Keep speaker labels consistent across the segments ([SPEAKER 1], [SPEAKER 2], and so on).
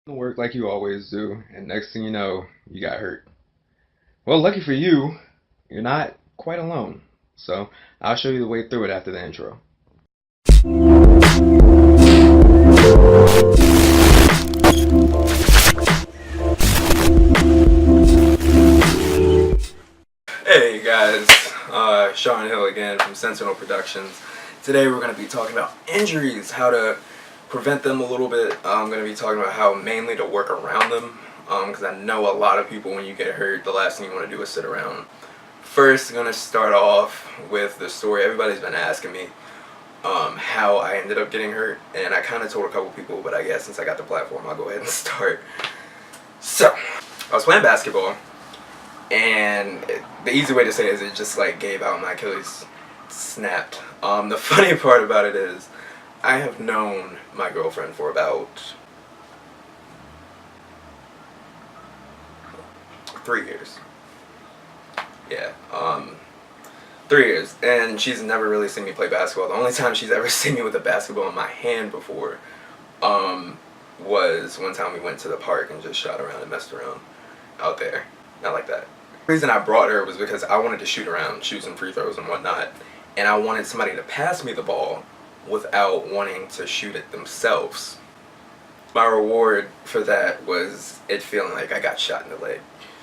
[SPEAKER 1] Work like you always do, and next thing you know, you got hurt. Well, lucky for you, you're not quite alone. So I'll show you the way through it after the intro. Hey guys, Sean Hill again from Sentinel Productions. Today we're going to be talking about injuries, how to prevent them a little bit. I'm going to be talking about how mainly to work around them, because I know a lot of people when you get hurt, the last thing you want to do is sit around. First, I'm going to start off with the story. Everybody's been asking me how I ended up getting hurt, and I kind of told a couple people, but I guess since I got the platform, I'll go ahead and start. So, I was playing basketball, and the easy way to say it is it just like gave out, my Achilles snapped. The funny part about it is I have known my girlfriend for about 3 years. Yeah, 3 years, and she's never really seen me play basketball. The only time she's ever seen me with a basketball in my hand before was one time we went to the park and just shot around and messed around out there. Not like that. The reason I brought her was because I wanted to shoot around, shoot some free throws and whatnot, and I wanted somebody to pass me the ball without wanting to shoot it themselves. My reward for that was it feeling like I got shot in the leg.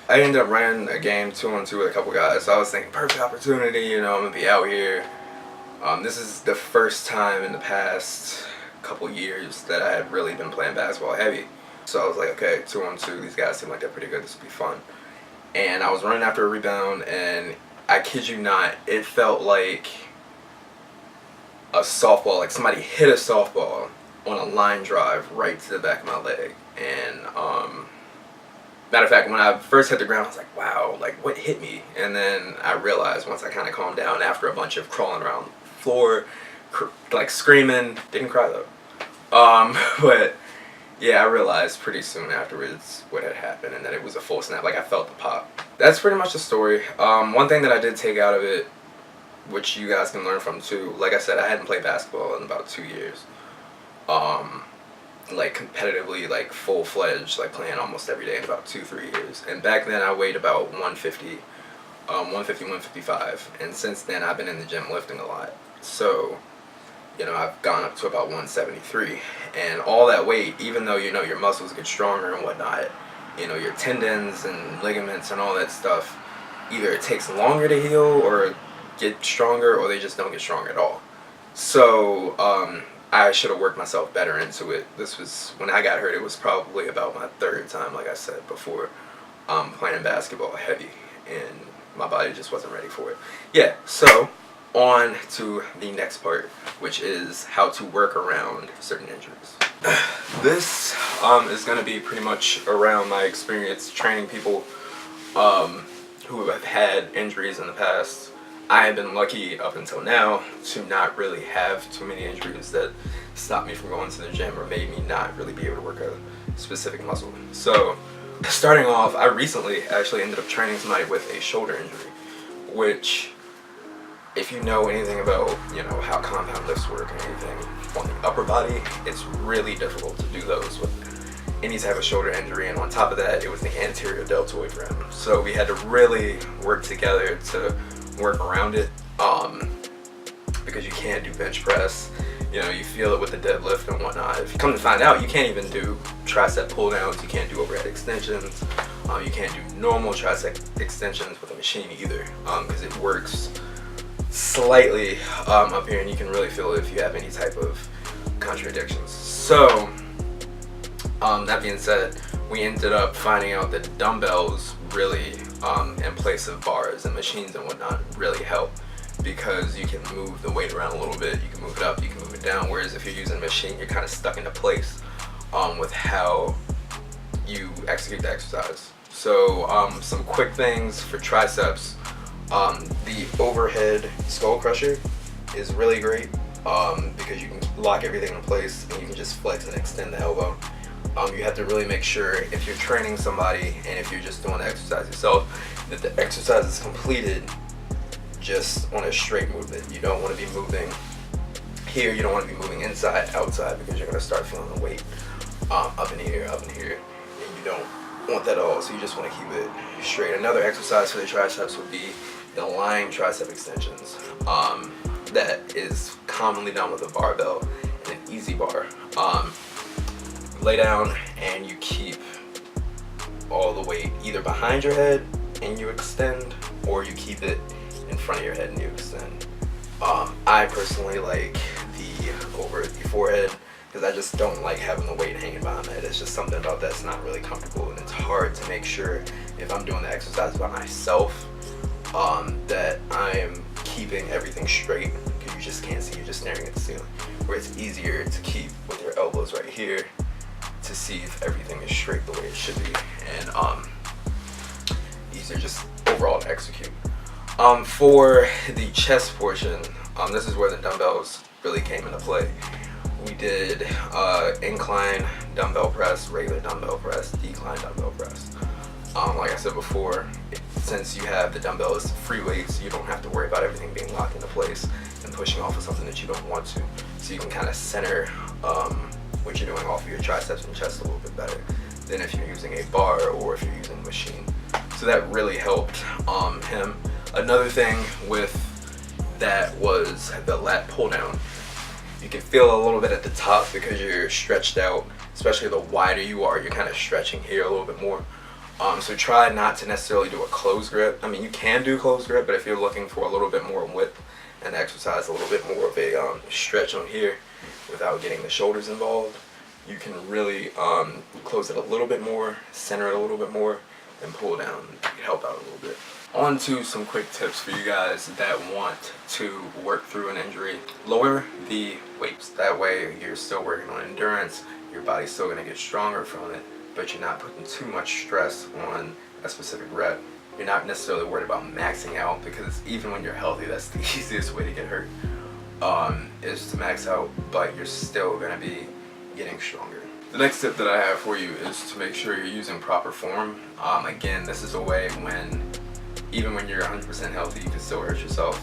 [SPEAKER 1] I ended up running a game 2-on-2 with a couple guys, so I was thinking, perfect opportunity, you know, I'm going to be out here. This is the first time in the past couple years that I had really been playing basketball heavy. So I was like, okay, 2-on-2, these guys seem like they're pretty good, this will be fun. And I was running after a rebound, and I kid you not, it felt like a softball, like somebody hit a softball on a line drive right to the back of my leg. And matter of fact, when I first hit the ground, I was like, wow, like what hit me? And then I realized once I kind of calmed down after a bunch of crawling around the floor, like screaming, didn't cry though. But yeah, I realized pretty soon afterwards what had happened, and that it was a full snap. Like I felt the pop. That's pretty much the story. One thing that I did take out of it, which you guys can learn from too. Like I said, I hadn't played basketball in about 2 years. Like competitively, like full-fledged, like playing almost every day in about 2-3 years. And back then I weighed about 150, 155, and since then I've been in the gym lifting a lot. So, you know, I've gone up to about 173, and all that weight, even though you know your muscles get stronger and whatnot, you know, your tendons and ligaments and all that stuff, either it takes longer to heal or get stronger, or they just don't get stronger at all. So I should have worked myself better into it. This was when I got hurt. It was probably about my third time, like I said before, playing basketball heavy, and my body just wasn't ready for it. Yeah, so on to the next part, which is how to work around certain injuries. This is going to be pretty much around my experience training people who have had injuries in the past. I have been lucky up until now to not really have too many injuries that stopped me from going to the gym or made me not really be able to work a specific muscle. So starting off, I recently actually ended up training somebody with a shoulder injury, which, if you know anything about, you know, how compound lifts work and anything on the upper body, it's really difficult to do those with any type of shoulder injury. And on top of that, it was the anterior deltoid for him. So we had to really work together to work around it, because you can't do bench press. You know, you feel it with the deadlift and whatnot. If you come to find out, you can't even do tricep pull downs, you can't do overhead extensions, you can't do normal tricep extensions with a machine either, because it works slightly up here, and you can really feel it if you have any type of contradictions. So that being said, we ended up finding out that dumbbells really, in place of bars and machines and whatnot, really help, because you can move the weight around a little bit, you can move it up, you can move it down, whereas if you're using a machine, you're kind of stuck into place with how you execute the exercise. So some quick things for triceps. The overhead skull crusher is really great because you can lock everything in place and you can just flex and extend the elbow. You have to really make sure, if you're training somebody and if you're just doing the exercise yourself, that the exercise is completed just on a straight movement. You don't want to be moving here, you don't want to be moving inside, outside, because you're going to start feeling the weight. up in here, and you don't want that at all, so you just want to keep it straight. Another exercise for the triceps would be the lying tricep extensions. That is commonly done with a barbell and an easy bar. Lay down and you keep all the weight either behind your head and you extend, or you keep it in front of your head and you extend. I personally like the over the forehead, because I just don't like having the weight hanging behind my head. It's just something about that's not really comfortable, and it's hard to make sure if I'm doing the exercise by myself that I am keeping everything straight, because you just can't see, you're just staring at the ceiling. Where it's easier to keep with your elbows right here to see if everything is straight the way it should be, and easier just overall to execute. For the chest portion, this is where the dumbbells really came into play. We did incline dumbbell press, regular dumbbell press, decline dumbbell press. Like I said before, since you have the dumbbells free weights, you don't have to worry about everything being locked into place and pushing off of something that you don't want to. So you can kind of center what you're doing off of your triceps and chest a little bit better than if you're using a bar or if you're using a machine. So that really helped him. Another thing with that was the lat pull down. You can feel a little bit at the top because you're stretched out, especially the wider you are, you're kind of stretching here a little bit more. So try not to necessarily do a close grip. I mean, you can do close grip, but if you're looking for a little bit more width and exercise a little bit more of a stretch on here without getting the shoulders involved, you can really close it a little bit more, center it a little bit more, and pull down. It can help out a little bit. On to some quick tips for you guys that want to work through an injury. Lower the weights. That way you're still working on endurance, your body's still going to get stronger from it, but you're not putting too much stress on a specific rep. You're not necessarily worried about maxing out, because even when you're healthy, that's the easiest way to get hurt, is to max out, but you're still going to be getting stronger. The next tip that I have for you is to make sure you're using proper form. Again, this is a way when, even when you're 100% healthy, you can still hurt yourself.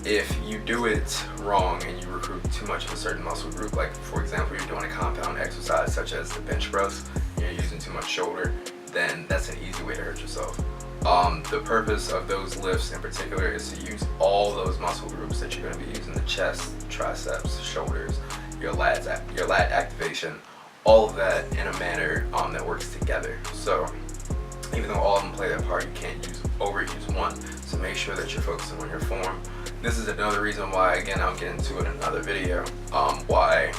[SPEAKER 1] If you do it wrong and you recruit too much of a certain muscle group, like for example, you're doing a compound exercise such as the bench press, and you're using too much shoulder, then that's an easy way to hurt yourself. The purpose of those lifts in particular is to use all those muscle groups that you're going to be using: the chest, triceps, shoulders, your lat activation, all of that in a manner that works together. So even though all of them play their part, you can't overuse one. So make sure that you're focusing on your form. This is another reason why, again, I'll get into it in another video, why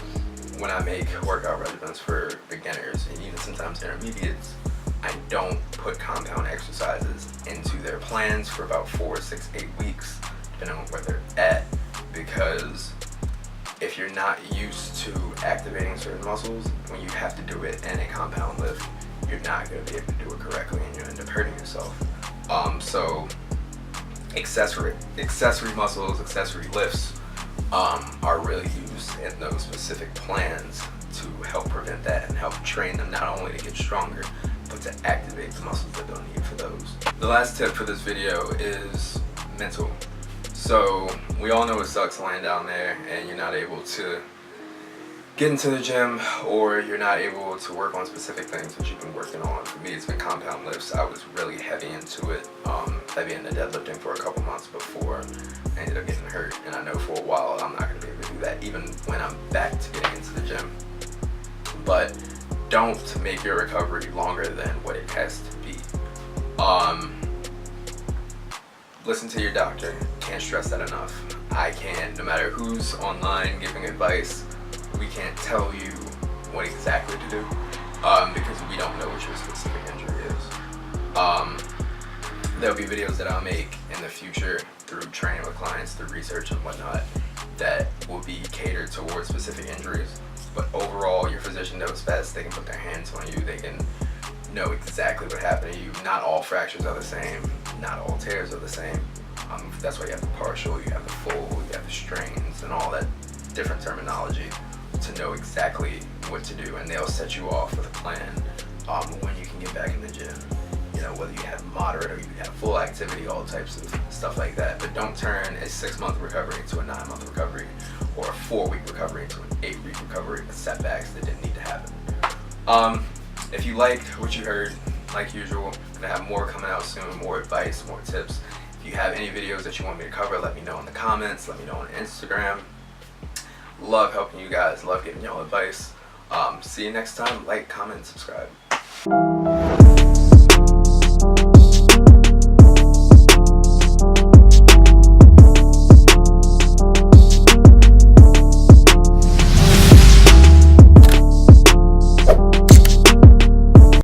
[SPEAKER 1] when I make workout regimens for beginners and even sometimes intermediates, I don't put compound exercises into their plans for about 4, 6, 8 weeks, depending on where they're at, because if you're not used to activating certain muscles, when you have to do it in a compound lift, you're not going to be able to do it correctly and you'll end up hurting yourself. So accessory muscles, accessory lifts are really used in those specific plans to help prevent that and help train them not only to get stronger, but to activate the muscles that don't need for those. The last tip for this video is mental. So we all know it sucks laying down there and you're not able to get into the gym, or you're not able to work on specific things that you've been working on. For me, it's been compound lifts. I was really heavy into it, heavy into deadlifting for a couple months before I ended up getting hurt, and I know for a while I'm not going to be able to do that even when I'm back to getting into the gym. But don't make your recovery longer than what it has to be. Listen to your doctor. Can't stress that enough. I can't, no matter who's online giving advice, we can't tell you what exactly to do because we don't know what your specific injury is. There'll be videos that I'll make in the future through training with clients, through research and whatnot, that will be catered towards specific injuries. But overall, your physician knows best. They can put their hands on you. They can know exactly what happened to you. Not all fractures are the same. Not all tears are the same. That's why you have the partial, you have the full, you have the strains, and all that different terminology to know exactly what to do. And they'll set you off with a plan when you can get back in the gym. You know, whether you have moderate or you have full activity, all types of stuff like that. But don't turn a 6-month recovery into a 9-month recovery, or a 4-week recovery into an 8-week recovery with setbacks that didn't need to happen. If you liked what you heard, like usual, I'm gonna have more coming out soon, more advice, more tips. If you have any videos that you want me to cover, let me know in the comments, let me know on Instagram. Love helping you guys, love giving y'all advice. See you next time. Like, comment, and subscribe.